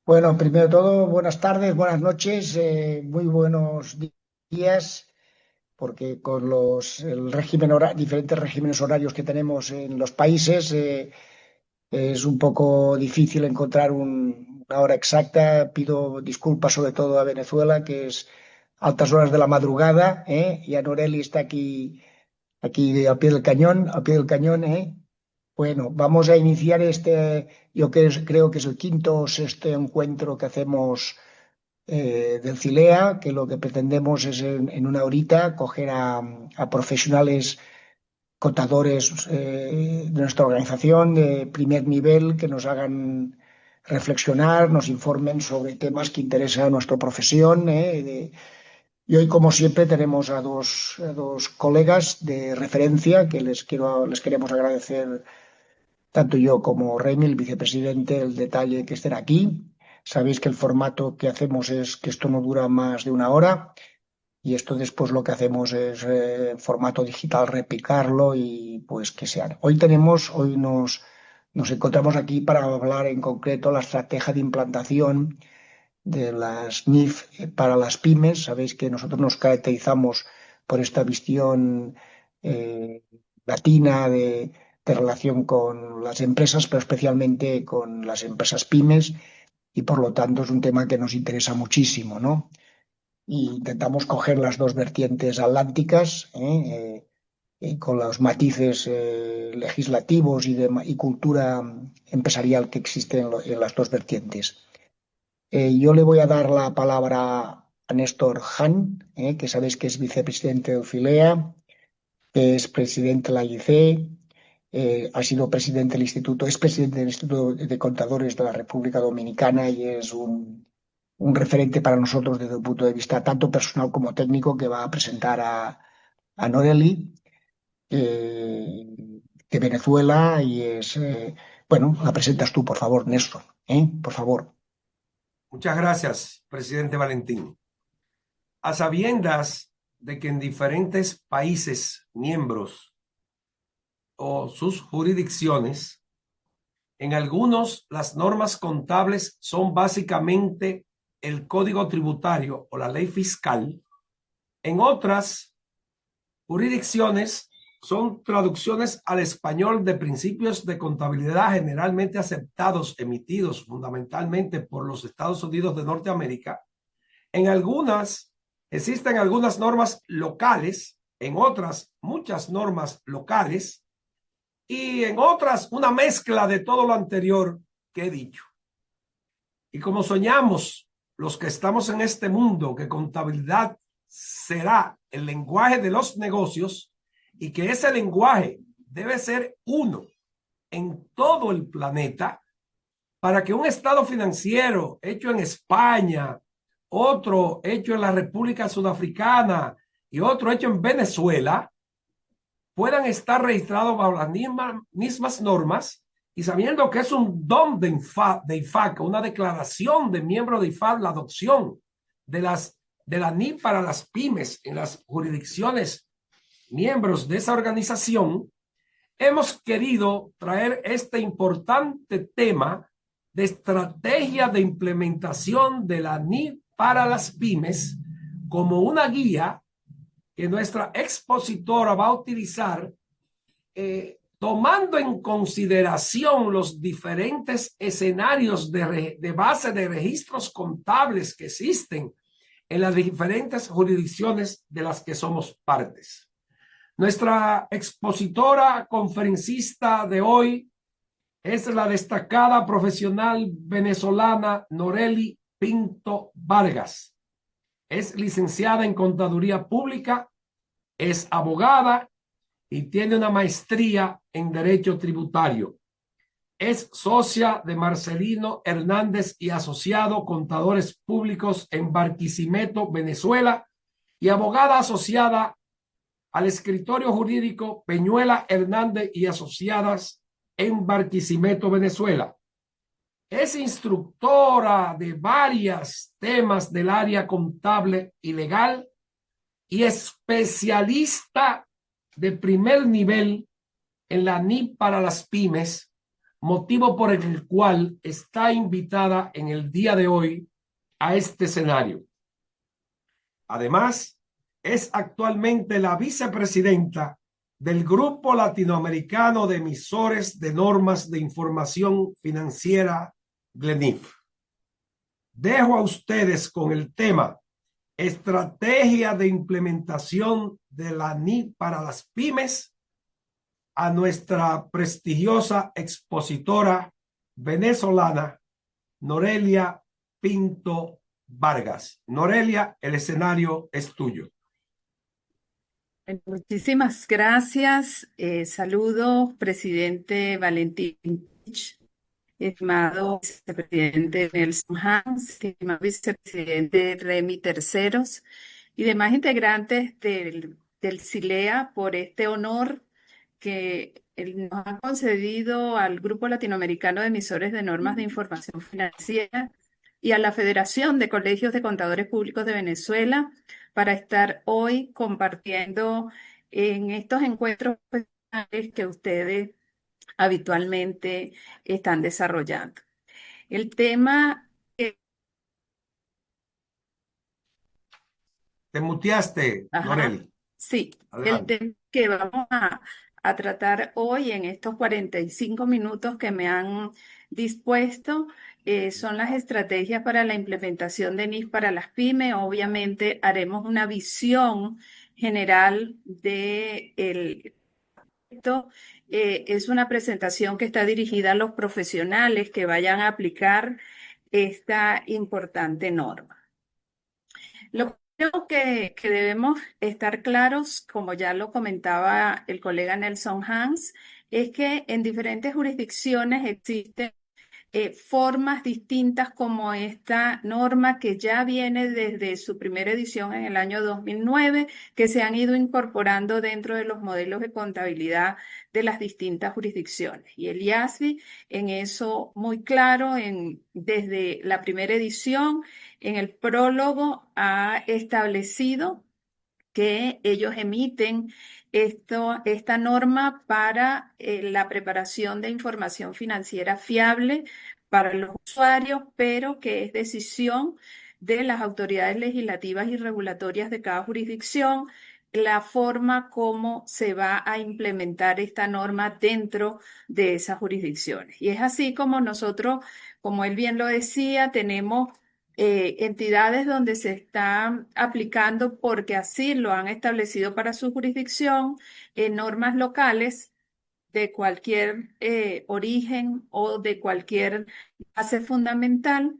Bueno, primero de todo, buenas tardes, buenas noches, muy buenos días, porque con el diferentes regímenes horarios que tenemos en los países, es un poco difícil encontrar una hora exacta. Pido disculpas sobre todo a Venezuela, que es altas horas de la madrugada, y a Noreli está aquí al pie del cañón, ¿eh? Bueno, vamos a iniciar creo que es el quinto o sexto encuentro que hacemos del CILEA, que lo que pretendemos es en una horita coger a profesionales contadores de nuestra organización de primer nivel que nos hagan reflexionar, nos informen sobre temas que interesan a nuestra profesión. Y hoy, como siempre, tenemos a dos colegas de referencia que les queremos agradecer tanto yo como Remy, el vicepresidente, el detalle que estén aquí. Sabéis que el formato que hacemos es que esto no dura más de una hora y esto después lo que hacemos es en formato digital replicarlo y pues que sean. Hoy nos encontramos aquí para hablar en concreto la estrategia de implantación de las NIF para las pymes. Sabéis que nosotros nos caracterizamos por esta visión latina de relación con las empresas, pero especialmente con las empresas pymes, y por lo tanto es un tema que nos interesa muchísimo, ¿no? Y intentamos coger las dos vertientes atlánticas, con los matices legislativos y cultura empresarial que existen en las dos vertientes. Yo le voy a dar la palabra a Néstor Han, que sabéis que es vicepresidente de Filea, que es presidente de la IC, ha sido presidente del Instituto, es presidente del Instituto de Contadores de la República Dominicana y es un referente para nosotros desde un punto de vista tanto personal como técnico, que va a presentar a Noreli, eh, de Venezuela, y bueno, la presentas tú, por favor, Néstor, por favor. Muchas gracias, presidente Valentín. A sabiendas de que en diferentes países miembros o sus jurisdicciones, en algunos las normas contables son básicamente el código tributario o la ley fiscal, en otras jurisdicciones son traducciones al español de principios de contabilidad generalmente aceptados, emitidos fundamentalmente por los Estados Unidos de Norteamérica. En algunas existen algunas normas locales, en otras muchas normas locales y en otras una mezcla de todo lo anterior que he dicho. Y como soñamos los que estamos en este mundo que contabilidad será el lenguaje de los negocios y que ese lenguaje debe ser uno en todo el planeta, para que un estado financiero hecho en España, otro hecho en la República Sudafricana y otro hecho en Venezuela puedan estar registrados bajo las mismas normas, y sabiendo que es un don de IFAC, una declaración de miembro de IFAC, la adopción de la NIF para las pymes en las jurisdicciones miembros de esa organización. Hemos querido traer este importante tema de estrategia de implementación de la NIF para las pymes como una guía que nuestra expositora va a utilizar, tomando en consideración los diferentes escenarios de base de registros contables que existen en las diferentes jurisdicciones de las que somos partes. Nuestra expositora conferencista de hoy es la destacada profesional venezolana Noreli Pinto Vargas. Es licenciada en Contaduría Pública, es abogada y tiene una maestría en Derecho Tributario. Es socia de Marcelino Hernández y asociado, contadores públicos en Barquisimeto, Venezuela, y abogada asociada al escritorio jurídico Peñuela Hernández y Asociadas en Barquisimeto, Venezuela. Es instructora de varios temas del área contable y legal y especialista de primer nivel en la NIF para las pymes, motivo por el cual está invitada en el día de hoy a este escenario. Además, es actualmente la vicepresidenta del Grupo Latinoamericano de Emisores de Normas de Información Financiera, GLENIF. Dejo a ustedes con el tema Estrategia de implementación de la NIF para las pymes a nuestra prestigiosa expositora venezolana, Norelia Pinto Vargas. Norelia, el escenario es tuyo. Muchísimas gracias. Saludos, presidente Valentín, estimado vicepresidente Nelson Hans, estimado vicepresidente Remy Terceros y demás integrantes del CILEA por este honor que nos han concedido al Grupo Latinoamericano de Emisores de Normas de Información Financiera y a la Federación de Colegios de Contadores Públicos de Venezuela para estar hoy compartiendo en estos encuentros profesionales que ustedes habitualmente están desarrollando. El tema que... Te muteaste, Ajá, Noreli. sí, el Adelante. tema que vamos a tratar hoy en estos 45 minutos que me han dispuesto son las estrategias para la implementación de NIF para las pymes. Obviamente haremos una visión general de esto. Es una presentación que está dirigida a los profesionales que vayan a aplicar esta importante norma. Lo primero que debemos estar claros, como ya lo comentaba el colega Nelson Hans, es que en diferentes jurisdicciones existen formas distintas como esta norma que ya viene desde su primera edición en el año 2009, que se han ido incorporando dentro de los modelos de contabilidad de las distintas jurisdicciones. Y el IASBI en eso muy claro, desde la primera edición, en el prólogo ha establecido que ellos emiten esta norma para la preparación de información financiera fiable para los usuarios, pero que es decisión de las autoridades legislativas y regulatorias de cada jurisdicción la forma como se va a implementar esta norma dentro de esas jurisdicciones. Y es así como nosotros, como él bien lo decía, tenemos entidades donde se está aplicando porque así lo han establecido para su jurisdicción, normas locales de cualquier origen o de cualquier base fundamental,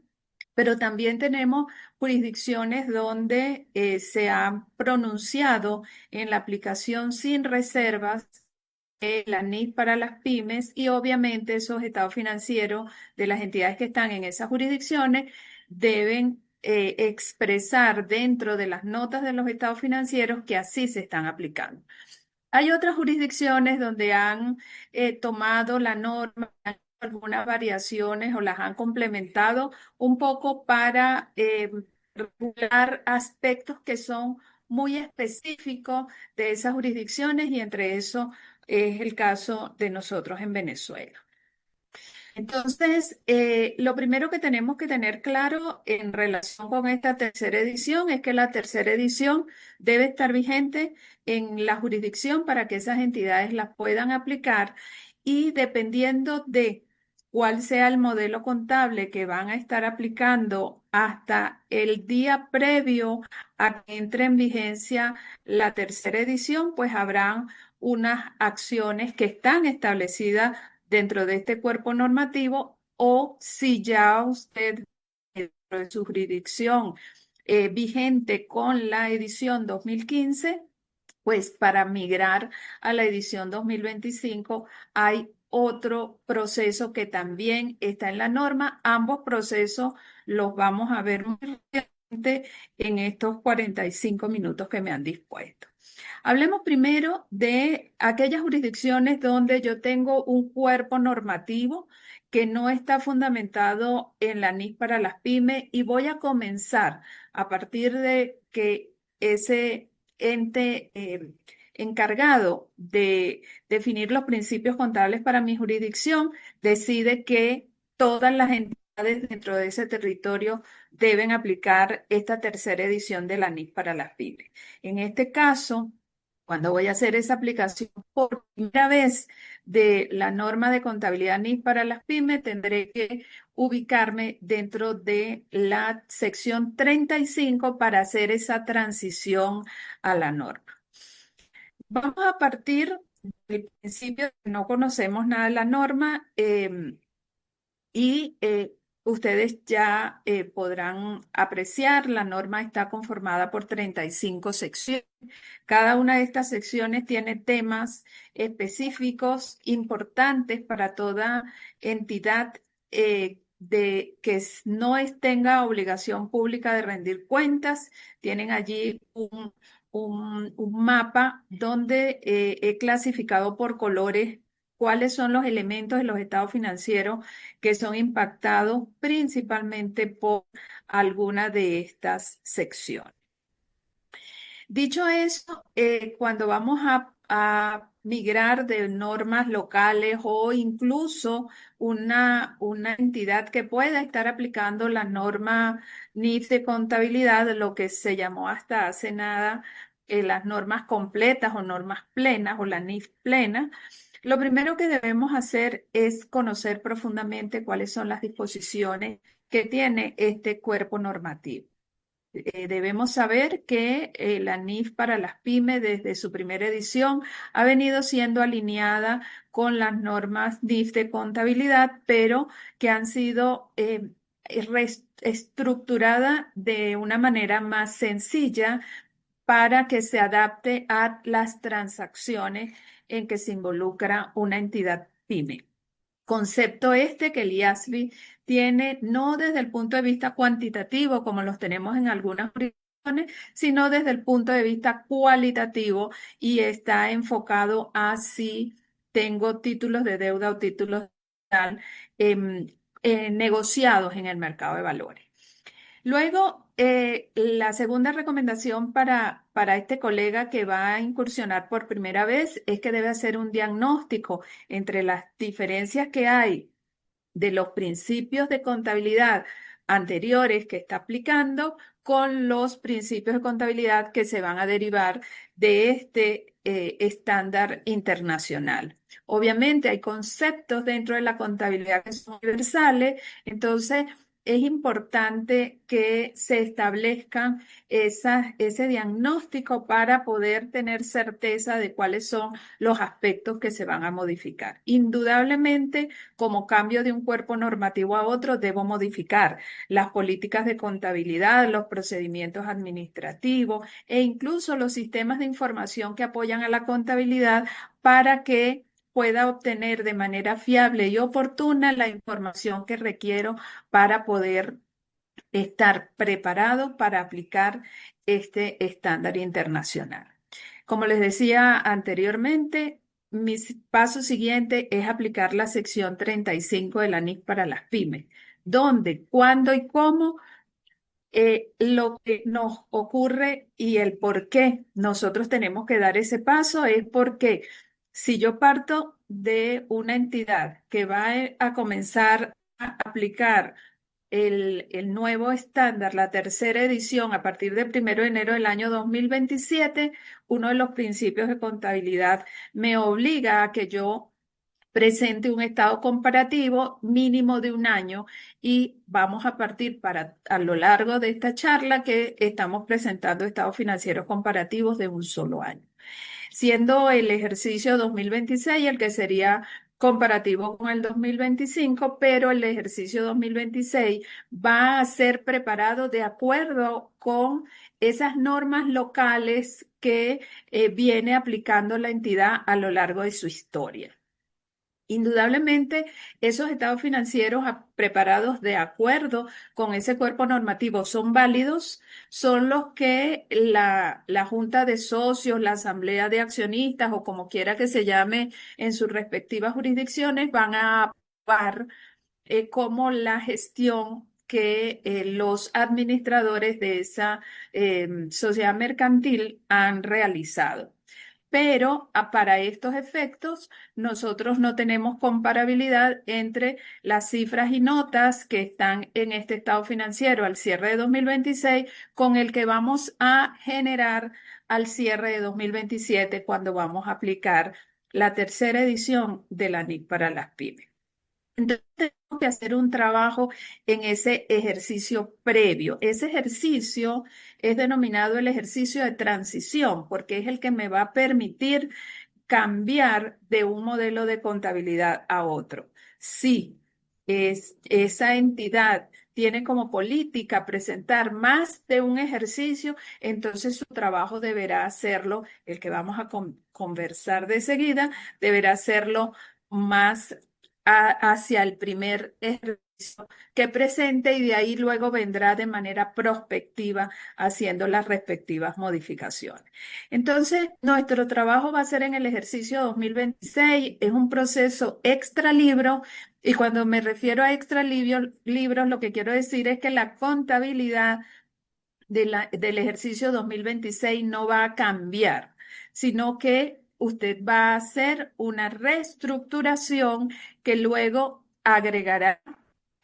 pero también tenemos jurisdicciones donde se ha pronunciado en la aplicación sin reservas la NIF para las pymes y obviamente esos estados financieros de las entidades que están en esas jurisdicciones deben expresar dentro de las notas de los estados financieros que así se están aplicando. Hay otras jurisdicciones donde han tomado la norma, han hecho algunas variaciones o las han complementado un poco para regular aspectos que son muy específicos de esas jurisdicciones y entre eso es el caso de nosotros en Venezuela. Entonces, lo primero que tenemos que tener claro en relación con esta tercera edición es que la tercera edición debe estar vigente en la jurisdicción para que esas entidades las puedan aplicar y dependiendo de cuál sea el modelo contable que van a estar aplicando hasta el día previo a que entre en vigencia la tercera edición, pues habrán unas acciones que están establecidas dentro de este cuerpo normativo o si ya usted dentro de su jurisdicción vigente con la edición 2015, pues para migrar a la edición 2025 hay otro proceso que también está en la norma. Ambos procesos los vamos a ver muy rápidamente en estos 45 minutos que me han dispuesto. Hablemos primero de aquellas jurisdicciones donde yo tengo un cuerpo normativo que no está fundamentado en la NIF para las pymes y voy a comenzar a partir de que ese ente encargado de definir los principios contables para mi jurisdicción, decide que todas las entidades dentro de ese territorio deben aplicar esta tercera edición de la NIF para las pymes. En este caso, cuando voy a hacer esa aplicación por primera vez de la norma de contabilidad NIF para las pymes, tendré que ubicarme dentro de la sección 35 para hacer esa transición a la norma. Vamos a partir del principio que no conocemos nada de la norma y ustedes ya podrán apreciar, la norma está conformada por 35 secciones. Cada una de estas secciones tiene temas específicos importantes para toda entidad tenga obligación pública de rendir cuentas. Tienen allí un mapa donde he clasificado por colores cuáles son los elementos de los estados financieros que son impactados principalmente por alguna de estas secciones. Dicho eso, cuando vamos a migrar de normas locales o incluso una entidad que pueda estar aplicando la norma NIF de contabilidad, lo que se llamó hasta hace nada las normas completas o normas plenas o la NIF plena, lo primero que debemos hacer es conocer profundamente cuáles son las disposiciones que tiene este cuerpo normativo. Debemos saber que la NIF para las pymes desde su primera edición ha venido siendo alineada con las normas NIF de contabilidad, pero que han sido estructuradas de una manera más sencilla para que se adapte a las transacciones en que se involucra una entidad pyme. Concepto este que el IASB tiene no desde el punto de vista cuantitativo, como los tenemos en algunas jurisdicciones, sino desde el punto de vista cualitativo y está enfocado a si tengo títulos de deuda o títulos de capital negociados en el mercado de valores. Luego, la segunda recomendación para este colega que va a incursionar por primera vez es que debe hacer un diagnóstico entre las diferencias que hay de los principios de contabilidad anteriores que está aplicando con los principios de contabilidad que se van a derivar de este estándar internacional. Obviamente hay conceptos dentro de la contabilidad que son universales, entonces es importante que se establezcan ese diagnóstico para poder tener certeza de cuáles son los aspectos que se van a modificar. Indudablemente, como cambio de un cuerpo normativo a otro, debo modificar las políticas de contabilidad, los procedimientos administrativos e incluso los sistemas de información que apoyan a la contabilidad para que pueda obtener de manera fiable y oportuna la información que requiero para poder estar preparado para aplicar este estándar internacional. Como les decía anteriormente, mi paso siguiente es aplicar la sección 35 de la NIC para las pymes, donde, cuándo y cómo lo que nos ocurre y el por qué nosotros tenemos que dar ese paso es porque si yo parto de una entidad que va a comenzar a aplicar el nuevo estándar, la tercera edición, a partir del 1 de enero del año 2027, uno de los principios de contabilidad me obliga a que yo presente un estado comparativo mínimo de un año y vamos a partir a lo largo de esta charla que estamos presentando estados financieros comparativos de un solo año, siendo el ejercicio 2026 el que sería comparativo con el 2025, pero el ejercicio 2026 va a ser preparado de acuerdo con esas normas locales que viene aplicando la entidad a lo largo de su historia. Indudablemente, esos estados financieros preparados de acuerdo con ese cuerpo normativo son válidos, son los que la Junta de Socios, la Asamblea de Accionistas o como quiera que se llame en sus respectivas jurisdicciones van a aprobar como la gestión que los administradores de esa sociedad mercantil han realizado. pero para estos efectos nosotros no tenemos comparabilidad entre las cifras y notas que están en este estado financiero al cierre de 2026 con el que vamos a generar al cierre de 2027 cuando vamos a aplicar la tercera edición de la NIC para las pymes. Entonces, tenemos que hacer un trabajo en ese ejercicio previo. Ese ejercicio es denominado el ejercicio de transición, porque es el que me va a permitir cambiar de un modelo de contabilidad a otro. Si esa entidad tiene como política presentar más de un ejercicio, entonces su trabajo deberá hacerlo, el que vamos a conversar de seguida, deberá hacerlo más hacia el primer ejercicio que presente y de ahí luego vendrá de manera prospectiva haciendo las respectivas modificaciones. Entonces, nuestro trabajo va a ser en el ejercicio 2026, es un proceso extra libro y cuando me refiero a extra libros, lo que quiero decir es que la contabilidad del ejercicio 2026 no va a cambiar, sino que usted va a hacer una reestructuración que luego agregará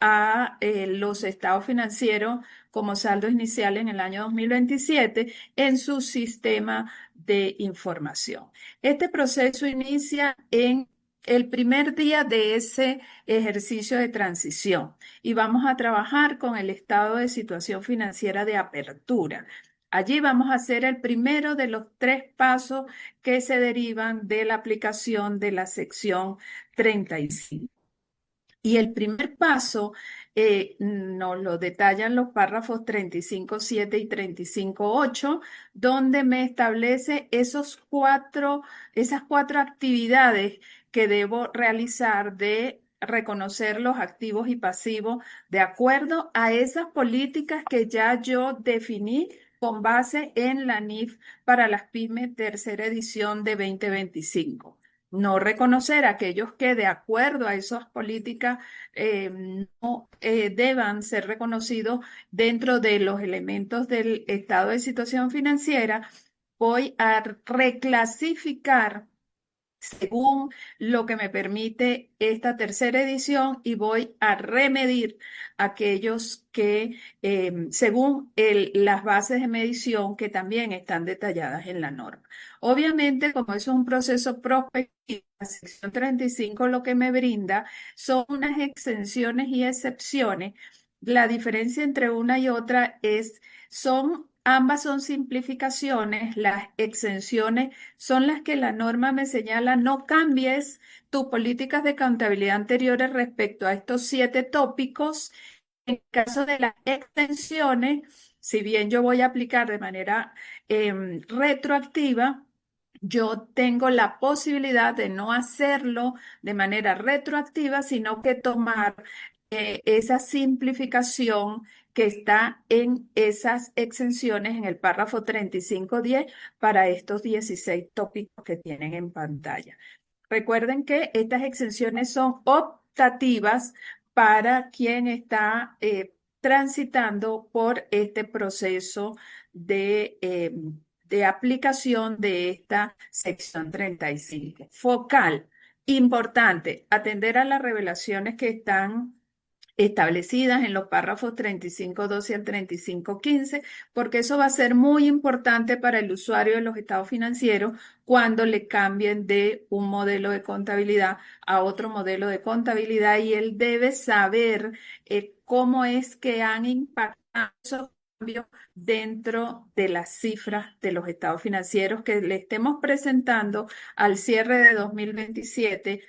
a los estados financieros como saldo inicial en el año 2027 en su sistema de información. Este proceso inicia en el primer día de ese ejercicio de transición y vamos a trabajar con el estado de situación financiera de apertura. Allí vamos a hacer el primero de los 3 pasos que se derivan de la aplicación de la sección 35. Y el primer paso nos lo detallan los párrafos 35.7 y 35.8, donde me establece esas 4 actividades que debo realizar de reconocer los activos y pasivos de acuerdo a esas políticas que ya yo definí con base en la NIF para las pymes tercera edición de 2025. No reconocer a aquellos que de acuerdo a esas políticas no deban ser reconocidos dentro de los elementos del estado de situación financiera. Voy a reclasificar según lo que me permite esta tercera edición y voy a remedir aquellos que, según las bases de medición que también están detalladas en la norma. Obviamente, como eso es un proceso prospectivo, la sección 35 lo que me brinda son unas exenciones y excepciones. La diferencia entre una y otra ambas son simplificaciones, las exenciones son las que la norma me señala, no cambies tus políticas de contabilidad anteriores respecto a estos 7 tópicos. En caso de las extensiones, si bien yo voy a aplicar de manera retroactiva, yo tengo la posibilidad de no hacerlo de manera retroactiva, sino que tomar esa simplificación que está en esas exenciones en el párrafo 35.10 para estos 16 tópicos que tienen en pantalla. Recuerden que estas exenciones son optativas para quien está transitando por este proceso de aplicación de esta sección 35. Focal, importante, atender a las revelaciones que están establecidas en los párrafos 35.12 al 35.15, porque eso va a ser muy importante para el usuario de los estados financieros cuando le cambien de un modelo de contabilidad a otro modelo de contabilidad y él debe saber cómo es que han impactado esos cambios dentro de las cifras de los estados financieros que le estemos presentando al cierre de 2027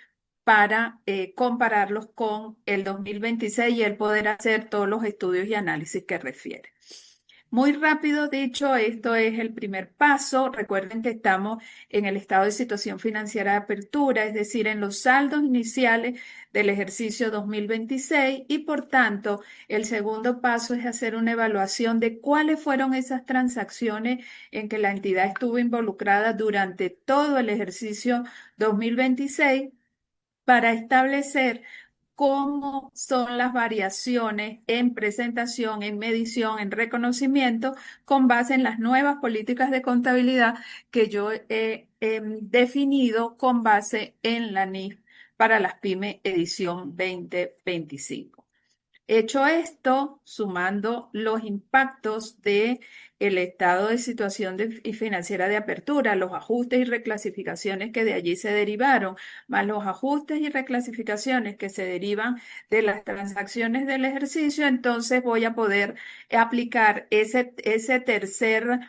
para compararlos con el 2026 y el poder hacer todos los estudios y análisis que refiere. Muy rápido dicho, esto es el primer paso. Recuerden que estamos en el estado de situación financiera de apertura, es decir, en los saldos iniciales del ejercicio 2026 y por tanto el segundo paso es hacer una evaluación de cuáles fueron esas transacciones en que la entidad estuvo involucrada durante todo el ejercicio 2026 para establecer cómo son las variaciones en presentación, en medición, en reconocimiento, con base en las nuevas políticas de contabilidad que yo he definido con base en la NIF para las pymes edición 2025. Hecho esto, sumando los impactos de el estado de situación y financiera de apertura, los ajustes y reclasificaciones que de allí se derivaron, más los ajustes y reclasificaciones que se derivan de las transacciones del ejercicio, entonces voy a poder aplicar ese tercer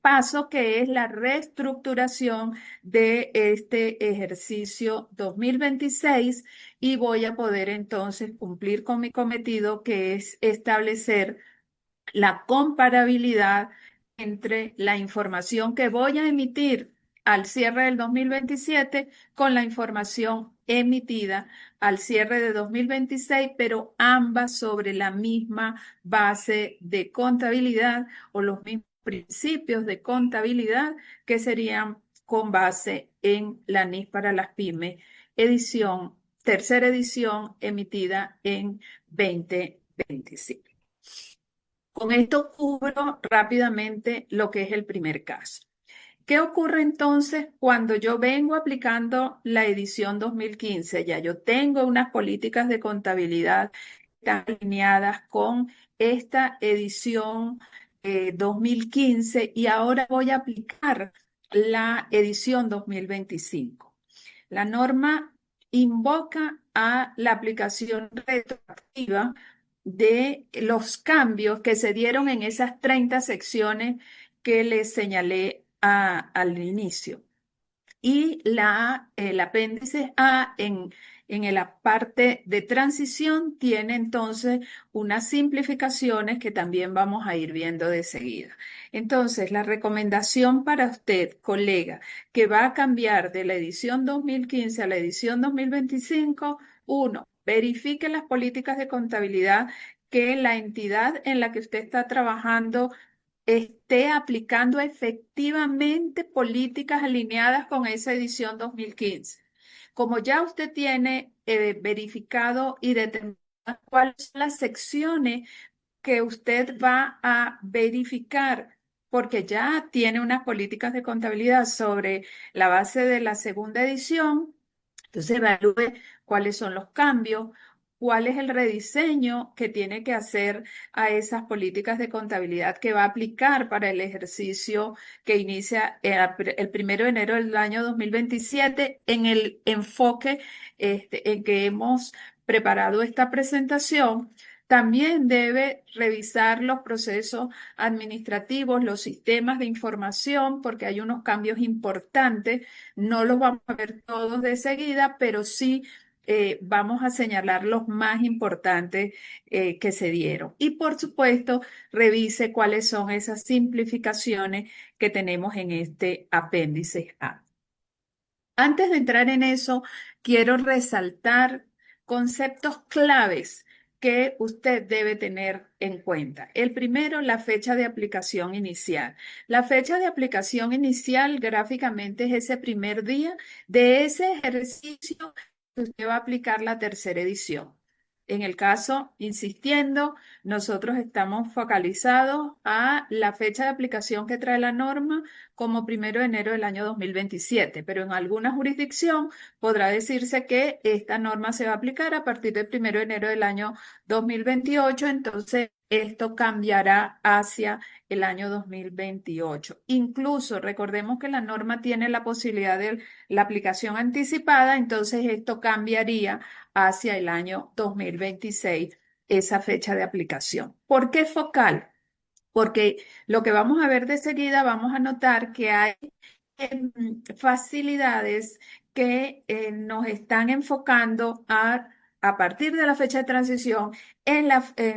paso que es la reestructuración de este ejercicio 2026 y voy a poder entonces cumplir con mi cometido, que es establecer la comparabilidad entre la información que voy a emitir al cierre del 2027 con la información emitida al cierre de 2026, pero ambas sobre la misma base de contabilidad o los mismos principios de contabilidad que serían con base en la NIF para las pymes, tercera edición emitida en 2025. Con esto cubro rápidamente lo que es el primer caso. ¿Qué ocurre entonces cuando yo vengo aplicando la edición 2015? Ya yo tengo unas políticas de contabilidad que están alineadas con esta edición 2015 y ahora voy a aplicar la edición 2025. La norma invoca a la aplicación retroactiva de los cambios que se dieron en esas 30 secciones que les señalé al inicio. Y el apéndice A en la parte de transición tiene entonces unas simplificaciones que también vamos a ir viendo de seguida. Entonces, la recomendación para usted, colega, que va a cambiar de la edición 2015 a la edición 2025, uno, verifique las políticas de contabilidad que la entidad en la que usted está trabajando esté aplicando efectivamente políticas alineadas con esa edición 2015. Como ya usted tiene verificado y determinado cuáles son las secciones que usted va a verificar, porque ya tiene unas políticas de contabilidad sobre la base de la segunda edición, entonces evalúe cuáles son los cambios, cuál es el rediseño que tiene que hacer a esas políticas de contabilidad que va a aplicar para el ejercicio que inicia el 1 de enero del año 2027 en el enfoque en que hemos preparado esta presentación. También debe revisar los procesos administrativos, los sistemas de información, porque hay unos cambios importantes. No los vamos a ver todos de seguida, pero sí vamos a señalar los más importantes que se dieron. Y por supuesto, revise cuáles son esas simplificaciones que tenemos en este apéndice A. Antes de entrar en eso, quiero resaltar conceptos claves que usted debe tener en cuenta. El primero, la fecha de aplicación inicial. La fecha de aplicación inicial gráficamente es ese primer día de ese ejercicio que usted va a aplicar la tercera edición. En el caso, insistiendo, nosotros estamos focalizados a la fecha de aplicación que trae la norma como 1 de enero del año 2027, pero en alguna jurisdicción podrá decirse que esta norma se va a aplicar a partir del 1 de enero del año 2028, entonces esto cambiará hacia el año 2028. Incluso recordemos que la norma tiene la posibilidad de la aplicación anticipada, entonces esto cambiaría hacia el año 2026, esa fecha de aplicación. ¿Por qué focal? Porque lo que vamos a ver de seguida, vamos a notar que hay facilidades que nos están enfocando a partir de la fecha de transición,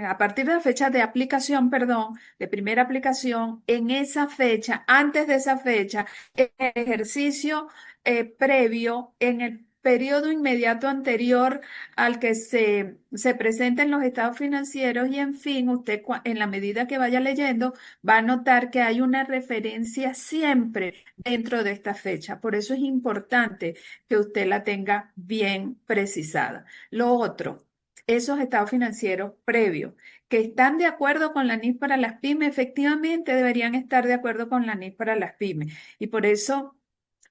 a partir de la fecha de aplicación, perdón, de primera aplicación, en esa fecha, antes de esa fecha, en el ejercicio previo, en el periodo inmediato anterior al que se presenten los estados financieros y en fin, usted en la medida que vaya leyendo va a notar que hay una referencia siempre dentro de esta fecha. Por eso es importante que usted la tenga bien precisada. Lo otro, esos estados financieros previos que están de acuerdo con la NIF para las pymes, efectivamente deberían estar de acuerdo con la NIF para las pymes. Y por eso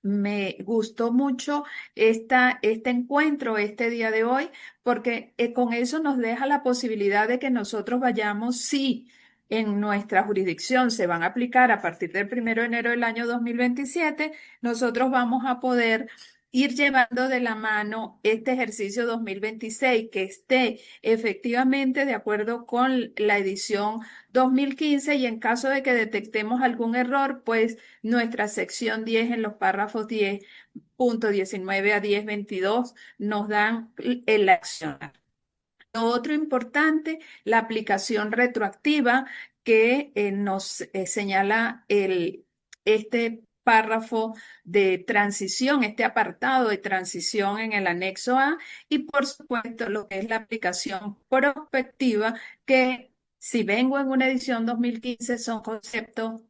Me gustó mucho este encuentro, este día de hoy, porque con eso nos deja la posibilidad de que nosotros vayamos, sí, en nuestra jurisdicción se van a aplicar a partir del 1 de enero del año 2027, nosotros vamos a poder ir llevando de la mano este ejercicio 2026 que esté efectivamente de acuerdo con la edición 2015 y en caso de que detectemos algún error, pues nuestra sección 10 en los párrafos 10.19 a 10.22 nos dan el accionar. Lo otro importante, la aplicación retroactiva que nos señala este párrafo de transición, este apartado de transición en el anexo A y por supuesto lo que es la aplicación prospectiva que si vengo en una edición 2015 son conceptos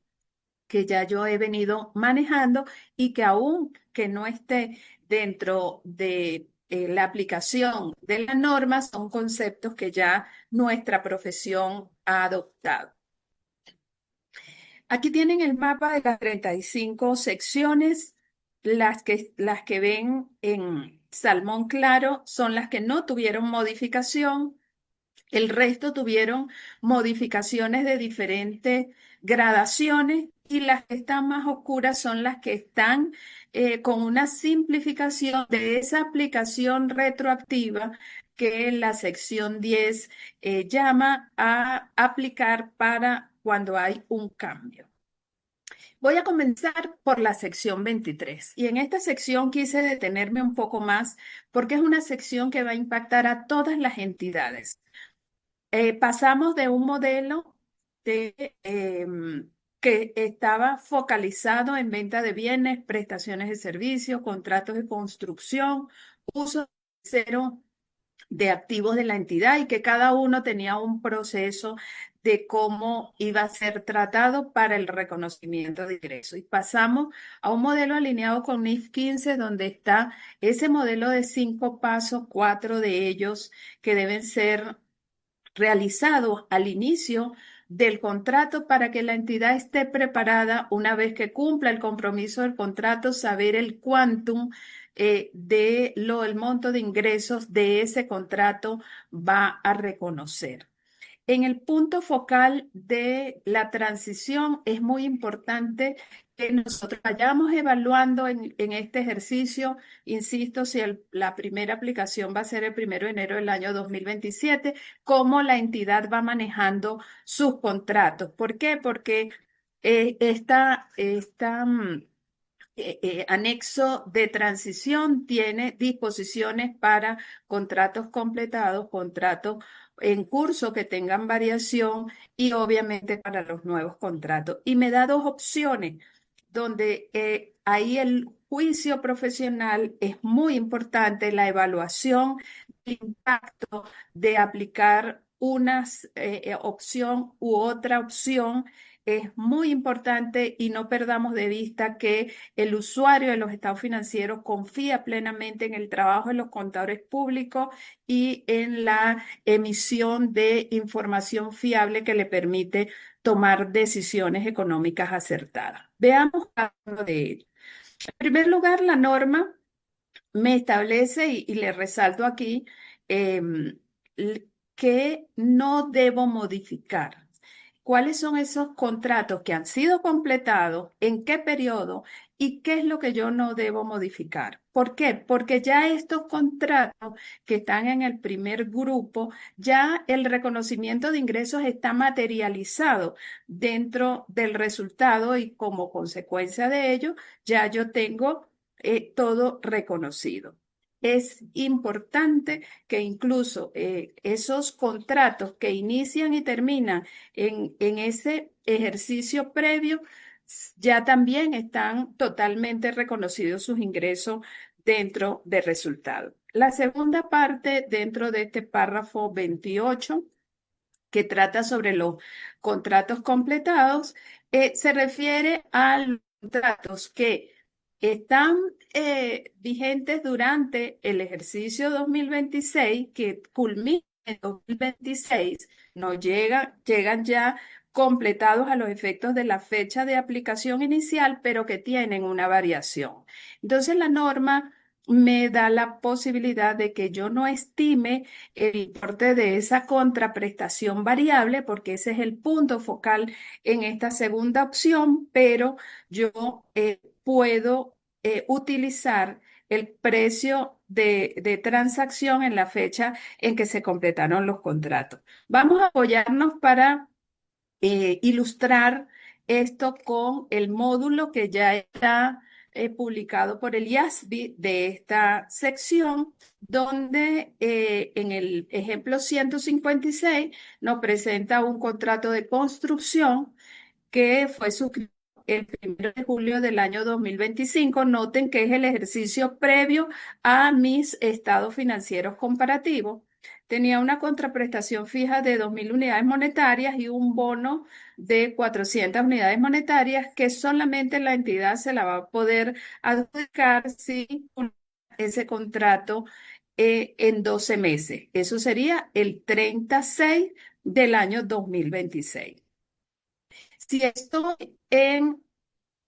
que ya yo he venido manejando y que aún que no esté dentro de la aplicación de la norma, son conceptos que ya nuestra profesión ha adoptado. Aquí tienen el mapa de las 35 secciones. Las que ven en salmón claro son las que no tuvieron modificación. El resto tuvieron modificaciones de diferentes gradaciones y las que están más oscuras son las que están con una simplificación de esa aplicación retroactiva que la sección 10 llama a aplicar para cuando hay un cambio. Voy a comenzar por la sección 23 y en esta sección quise detenerme un poco más porque es una sección que va a impactar a todas las entidades. Pasamos de un modelo que estaba focalizado en venta de bienes, prestaciones de servicios, contratos de construcción, uso cero de activos de la entidad y que cada uno tenía un proceso de cómo iba a ser tratado para el reconocimiento de ingresos. Y pasamos a un modelo alineado con NIF 15, donde está ese modelo de 5 pasos, 4 de ellos que deben ser realizado al inicio del contrato para que la entidad esté preparada una vez que cumpla el compromiso del contrato, saber el quantum el monto de ingresos de ese contrato va a reconocer. En el punto focal de la transición es muy importante que nosotros vayamos evaluando en este ejercicio, insisto, si la primera aplicación va a ser el 1 de enero del año 2027, cómo la entidad va manejando sus contratos. ¿Por qué? Porque anexo de transición tiene disposiciones para contratos completados, contratos en curso que tengan variación y obviamente para los nuevos contratos. Y me da dos opciones donde ahí el juicio profesional es muy importante, la evaluación del impacto de aplicar una opción u otra opción. Es muy importante y no perdamos de vista que el usuario de los estados financieros confía plenamente en el trabajo de los contadores públicos y en la emisión de información fiable que le permite tomar decisiones económicas acertadas. Veamos cada uno de ellos. En primer lugar, la norma me establece, y le resalto aquí, em, que no debo modificar. ¿Cuáles son esos contratos que han sido completados? ¿En qué periodo? ¿Y qué es lo que yo no debo modificar? ¿Por qué? Porque ya estos contratos que están en el primer grupo, ya el reconocimiento de ingresos está materializado dentro del resultado y como consecuencia de ello, ya yo tengo todo reconocido. Es importante que incluso esos contratos que inician y terminan en ese ejercicio previo, ya también están totalmente reconocidos sus ingresos dentro del resultado. La segunda parte dentro de este párrafo 28 que trata sobre los contratos completados, se refiere a los contratos que están vigentes durante el ejercicio 2026, que culmina en 2026, no llegan ya completados a los efectos de la fecha de aplicación inicial, pero que tienen una variación. Entonces, la norma me da la posibilidad de que yo no estime el importe de esa contraprestación variable, porque ese es el punto focal en esta segunda opción, pero yo puedo utilizar el precio de transacción en la fecha en que se completaron los contratos. Vamos a apoyarnos para ilustrar esto con el módulo que ya está publicado por el IASB de esta sección, donde en el ejemplo 156 nos presenta un contrato de construcción que fue suscrito el 1 de julio del año 2025. Noten que es el ejercicio previo a mis estados financieros comparativos. Tenía una contraprestación fija de 2.000 unidades monetarias y un bono de 400 unidades monetarias que solamente la entidad se la va a poder adjudicar si ese contrato en 12 meses. Eso sería el 30/6 del año 2026. Si estoy en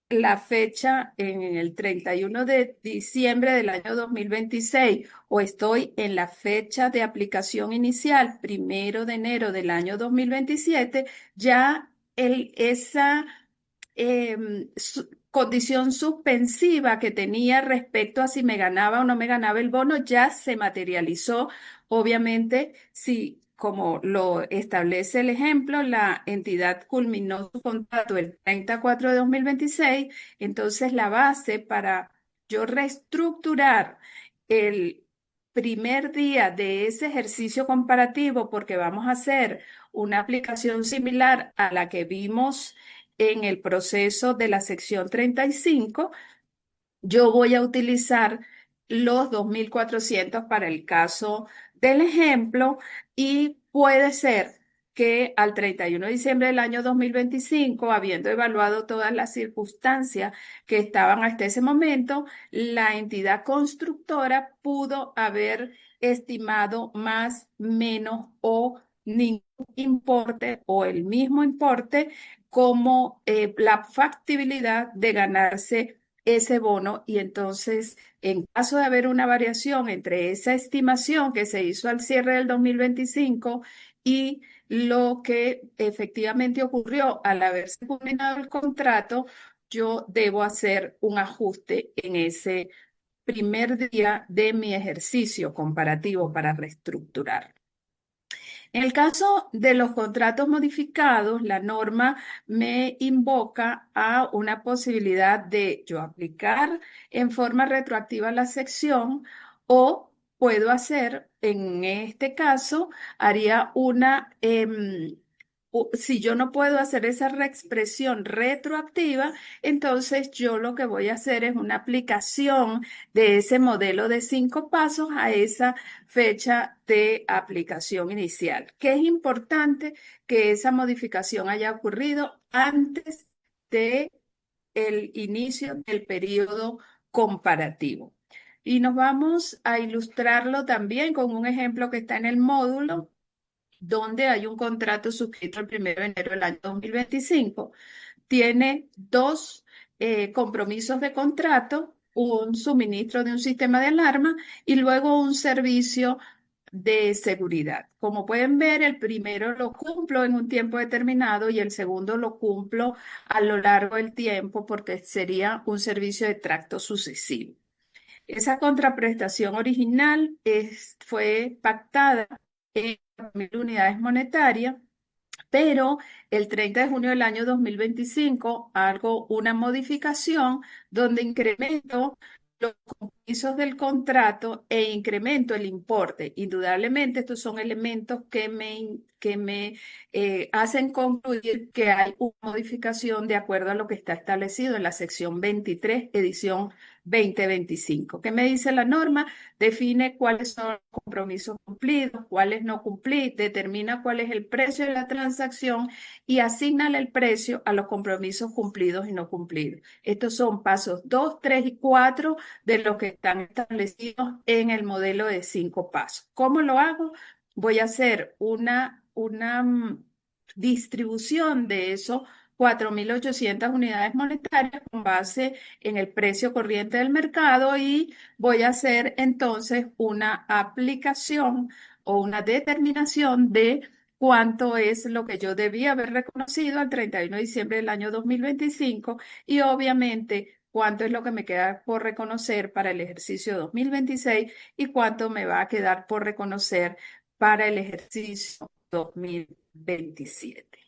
la fecha en el 31 de diciembre del año 2026 o estoy en la fecha de aplicación inicial, 1 de enero del año 2027, ya esa condición suspensiva que tenía respecto a si me ganaba o no me ganaba el bono ya se materializó. Obviamente, si, como lo establece el ejemplo, la entidad culminó su contrato el 30/4 de 2026, entonces la base para yo reestructurar el primer día de ese ejercicio comparativo, porque vamos a hacer una aplicación similar a la que vimos en el proceso de la sección 35, yo voy a utilizar los 2.400 para el caso del ejemplo y puede ser que al 31 de diciembre del año 2025, habiendo evaluado todas las circunstancias que estaban hasta ese momento, la entidad constructora pudo haber estimado más, menos o ningún importe o el mismo importe como la factibilidad de ganarse ese bono, y entonces en caso de haber una variación entre esa estimación que se hizo al cierre del 2025 y lo que efectivamente ocurrió al haberse culminado el contrato, yo debo hacer un ajuste en ese primer día de mi ejercicio comparativo para reestructurar. En el caso de los contratos modificados, la norma me invoca a una posibilidad de yo aplicar en forma retroactiva la sección, o puedo hacer, en este caso, haría si yo no puedo hacer esa reexpresión retroactiva, entonces yo lo que voy a hacer es una aplicación de ese modelo de 5 pasos a esa fecha de aplicación inicial, que es importante que esa modificación haya ocurrido antes de el inicio del periodo comparativo. Y nos vamos a ilustrarlo también con un ejemplo que está en el módulo, donde hay un contrato suscrito el 1 de enero del año 2025. Tiene dos compromisos de contrato: un suministro de un sistema de alarma y luego un servicio de seguridad. Como pueden ver, el primero lo cumplo en un tiempo determinado y el segundo lo cumplo a lo largo del tiempo, porque sería un servicio de tracto sucesivo. Esa contraprestación original fue pactada en 1.000 unidades monetarias, pero el 30 de junio del año 2025 hago una modificación donde incremento los compromisos del contrato e incremento el importe. Indudablemente, estos son elementos que me hacen concluir que hay una modificación de acuerdo a lo que está establecido en la sección 23, edición 2025. ¿Qué me dice la norma? Define cuáles son los compromisos cumplidos, cuáles no cumplí, determina cuál es el precio de la transacción y asignale el precio a los compromisos cumplidos y no cumplidos. Estos son pasos 2, 3 y 4 de los que están establecidos en el modelo de 5 pasos. ¿Cómo lo hago? Voy a hacer una distribución de esos 4.800 unidades monetarias con base en el precio corriente del mercado y voy a hacer entonces una aplicación o una determinación de cuánto es lo que yo debía haber reconocido al 31 de diciembre del año 2025 y obviamente cuánto es lo que me queda por reconocer para el ejercicio 2026 y cuánto me va a quedar por reconocer para el ejercicio 2027.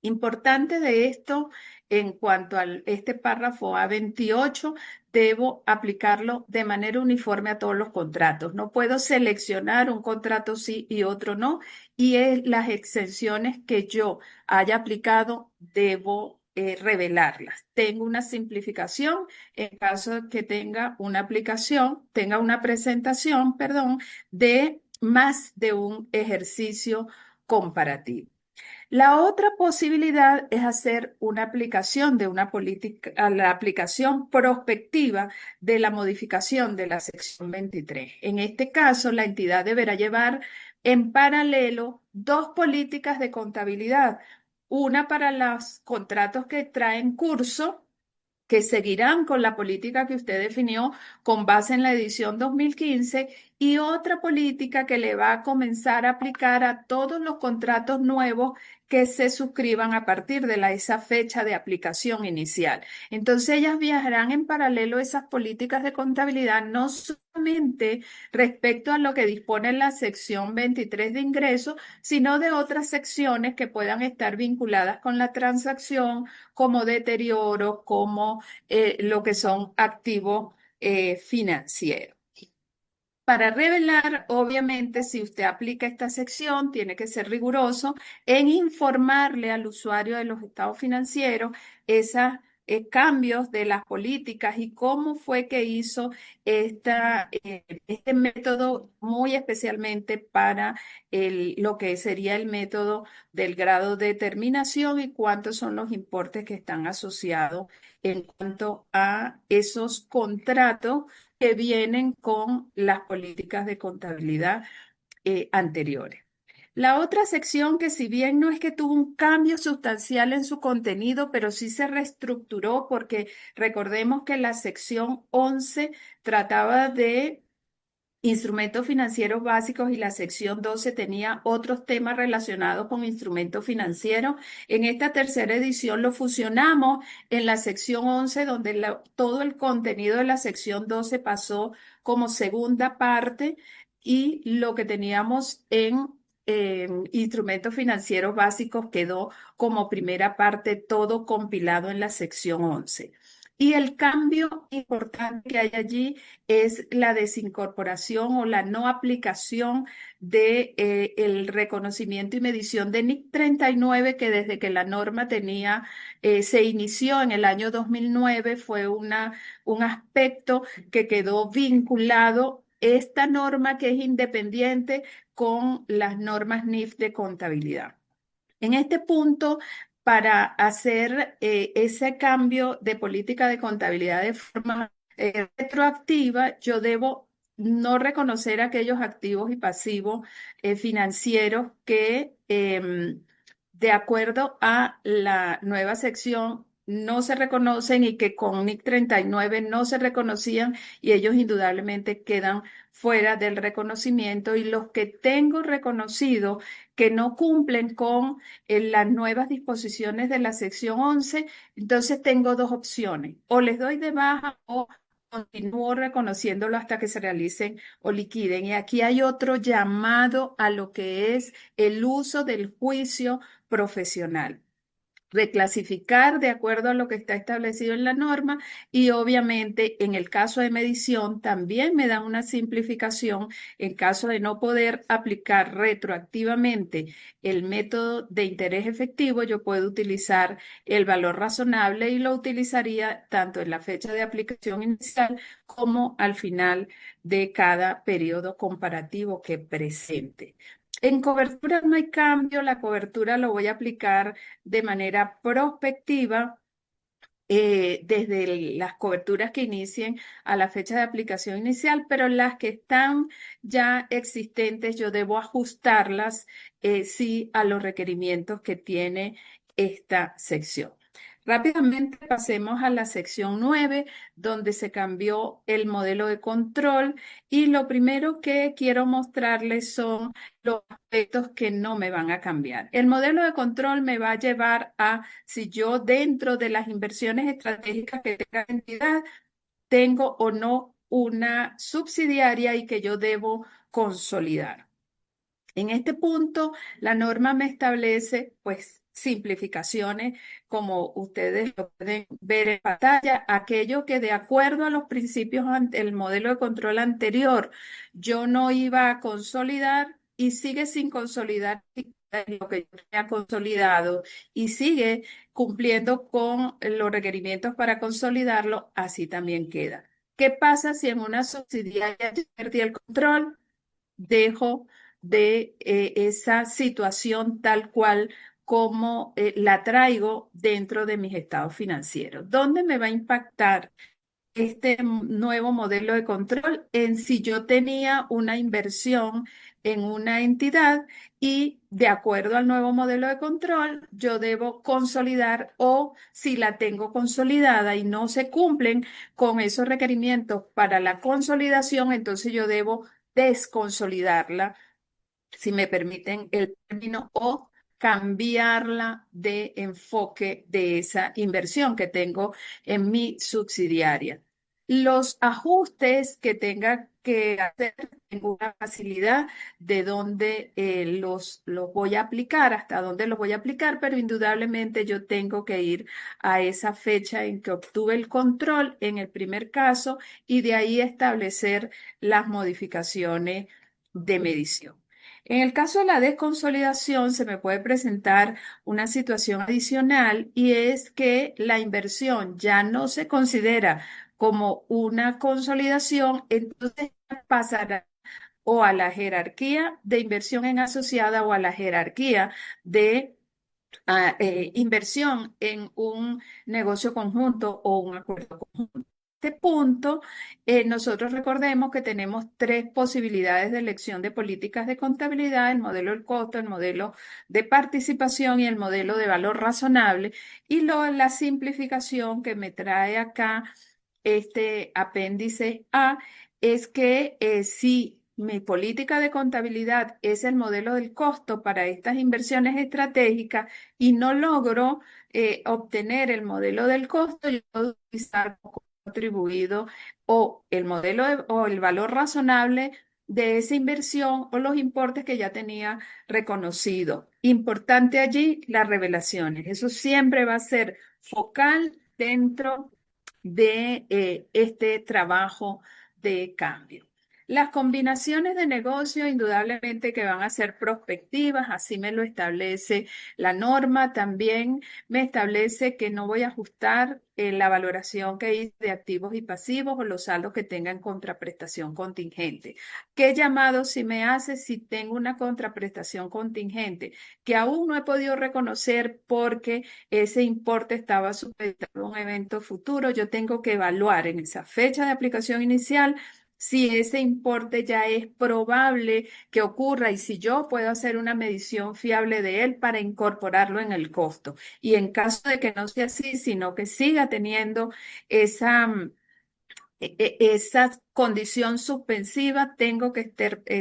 Importante de esto, en cuanto a este párrafo A28, debo aplicarlo de manera uniforme a todos los contratos. No puedo seleccionar un contrato sí y otro no, y las exenciones que yo haya aplicado debo revelarlas. Tengo una simplificación en caso de que tenga una presentación, perdón, de más de un ejercicio comparativo. La otra posibilidad es hacer una aplicación de una política, a la aplicación prospectiva de la modificación de la sección 23. En este caso, la entidad deberá llevar en paralelo dos políticas de contabilidad, una para los contratos que traen curso, que seguirán con la política que usted definió con base en la edición 2015 y otra política que le va a comenzar a aplicar a todos los contratos nuevos que se suscriban a partir de esa fecha de aplicación inicial. Entonces ellas viajarán en paralelo esas políticas de contabilidad, no solamente respecto a lo que dispone la sección 23 de ingresos, sino de otras secciones que puedan estar vinculadas con la transacción, como deterioro, como lo que son activos financieros. Para revelar, obviamente, si usted aplica esta sección, tiene que ser riguroso en informarle al usuario de los estados financieros esos cambios de las políticas y cómo fue que hizo este método, muy especialmente para lo que sería el método del grado de terminación y cuántos son los importes que están asociados en cuanto a esos contratos que vienen con las políticas de contabilidad anteriores. La otra sección que si bien no es que tuvo un cambio sustancial en su contenido, pero sí se reestructuró porque recordemos que la sección 11 trataba de instrumentos financieros básicos y la sección 12 tenía otros temas relacionados con instrumentos financieros. En esta tercera edición lo fusionamos en la sección 11, donde todo el contenido de la sección 12 pasó como segunda parte y lo que teníamos en instrumentos financieros básicos quedó como primera parte, todo compilado en la sección 11. Y el cambio importante que hay allí es la desincorporación o la no aplicación de el reconocimiento y medición de NIC 39, que desde que la norma se inició en el año 2009, fue un aspecto que quedó vinculado esta norma que es independiente con las normas NIF de contabilidad. En este punto, para hacer ese cambio de política de contabilidad de forma retroactiva, yo debo no reconocer aquellos activos y pasivos financieros que, de acuerdo a la nueva sección, no se reconocen y que con NIC 39 no se reconocían y ellos indudablemente quedan fuera del reconocimiento y los que tengo reconocidos que no cumplen con las nuevas disposiciones de la sección 11, entonces tengo dos opciones, o les doy de baja o continúo reconociéndolo hasta que se realicen o liquiden. Y aquí hay otro llamado a lo que es el uso del juicio profesional. Reclasificar de acuerdo a lo que está establecido en la norma y obviamente en el caso de medición también me da una simplificación en caso de no poder aplicar retroactivamente el método de interés efectivo, yo puedo utilizar el valor razonable y lo utilizaría tanto en la fecha de aplicación inicial como al final de cada periodo comparativo que presente. En cobertura no hay cambio, la cobertura lo voy a aplicar de manera prospectiva desde las coberturas que inicien a la fecha de aplicación inicial, pero las que están ya existentes, yo debo ajustarlas, sí, a los requerimientos que tiene esta sección. Rápidamente pasemos a la sección 9, donde se cambió el modelo de control, y lo primero que quiero mostrarles son los aspectos que no me van a cambiar. El modelo de control me va a llevar a si yo dentro de las inversiones estratégicas que tenga la entidad tengo o no una subsidiaria y que yo debo consolidar. En este punto, la norma me establece, pues, simplificaciones, como ustedes lo pueden ver en pantalla, aquello que de acuerdo a los principios del modelo de control anterior, yo no iba a consolidar y sigue sin consolidar lo que yo tenía consolidado y sigue cumpliendo con los requerimientos para consolidarlo, así también queda. ¿Qué pasa si en una subsidiaria yo perdí el control? Dejo de esa situación tal cual como la traigo dentro de mis estados financieros. ¿Dónde me va a impactar este nuevo modelo de control? En si yo tenía una inversión en una entidad y de acuerdo al nuevo modelo de control, yo debo consolidar, o si la tengo consolidada y no se cumplen con esos requerimientos para la consolidación, entonces yo debo desconsolidarla, si me permiten el término, o cambiarla de enfoque de esa inversión que tengo en mi subsidiaria. Los ajustes que tenga que hacer, tengo una facilidad de dónde los voy a aplicar, hasta dónde los voy a aplicar, pero indudablemente yo tengo que ir a esa fecha en que obtuve el control en el primer caso y de ahí establecer las modificaciones de medición. En el caso de la desconsolidación, se me puede presentar una situación adicional, y es que la inversión ya no se considera como una consolidación, entonces pasará o a la jerarquía de inversión en asociada o a la jerarquía de inversión en un negocio conjunto o un acuerdo conjunto. Este punto, nosotros recordemos que tenemos tres posibilidades de elección de políticas de contabilidad: el modelo del costo, el modelo de participación y el modelo de valor razonable. Y la simplificación que me trae acá este apéndice A es que si mi política de contabilidad es el modelo del costo para estas inversiones estratégicas y no logro obtener el modelo del costo, yo puedo utilizar contribuido o el o el valor razonable de esa inversión o los importes que ya tenía reconocido. Importante allí las revelaciones. Eso siempre va a ser focal dentro de este trabajo de cambio. Las combinaciones de negocio indudablemente que van a ser prospectivas, así me lo establece la norma. También me establece que no voy a ajustar la valoración que hice de activos y pasivos o los saldos que tengan contraprestación contingente. ¿Qué llamado si me hace si tengo una contraprestación contingente que aún no he podido reconocer porque ese importe estaba supeditado a un evento futuro? Yo tengo que evaluar en esa fecha de aplicación inicial si ese importe ya es probable que ocurra y si yo puedo hacer una medición fiable de él para incorporarlo en el costo. Y en caso de que no sea así, sino que siga teniendo esa, esa condición suspensiva, tengo que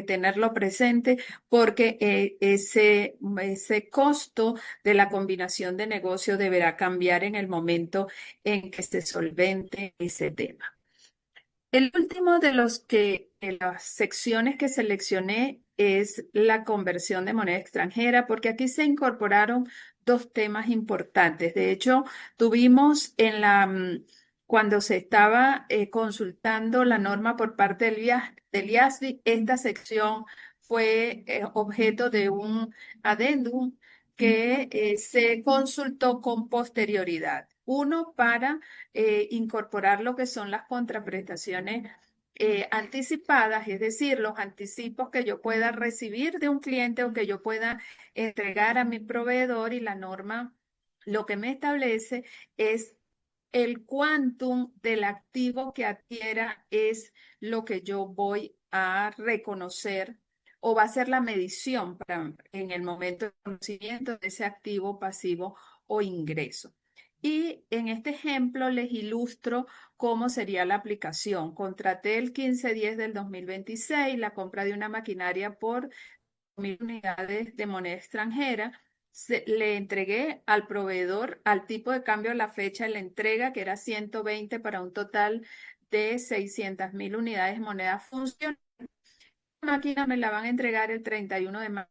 tenerlo presente, porque ese costo de la combinación de negocio deberá cambiar en el momento en que se solvente ese tema. El último de las secciones que seleccioné es la conversión de moneda extranjera, porque aquí se incorporaron dos temas importantes. De hecho, tuvimos cuando se estaba consultando la norma por parte del IASB, esta sección fue objeto de un adendum que se consultó con posterioridad. Uno, para incorporar lo que son las contraprestaciones anticipadas, es decir, los anticipos que yo pueda recibir de un cliente o que yo pueda entregar a mi proveedor, y la norma lo que me establece es el quantum del activo que adquiera es lo que yo voy a reconocer o va a ser la medición en el momento de conocimiento de ese activo, pasivo o ingreso. Y en este ejemplo les ilustro cómo sería la aplicación. Contraté el 15/10 del 2026 la compra de una maquinaria por 1.000 unidades de moneda extranjera. Le entregué al proveedor al tipo de cambio a la fecha de la entrega, que era 120 para un total de 600.000 unidades de moneda funcional. La máquina me la van a entregar el 31 de marzo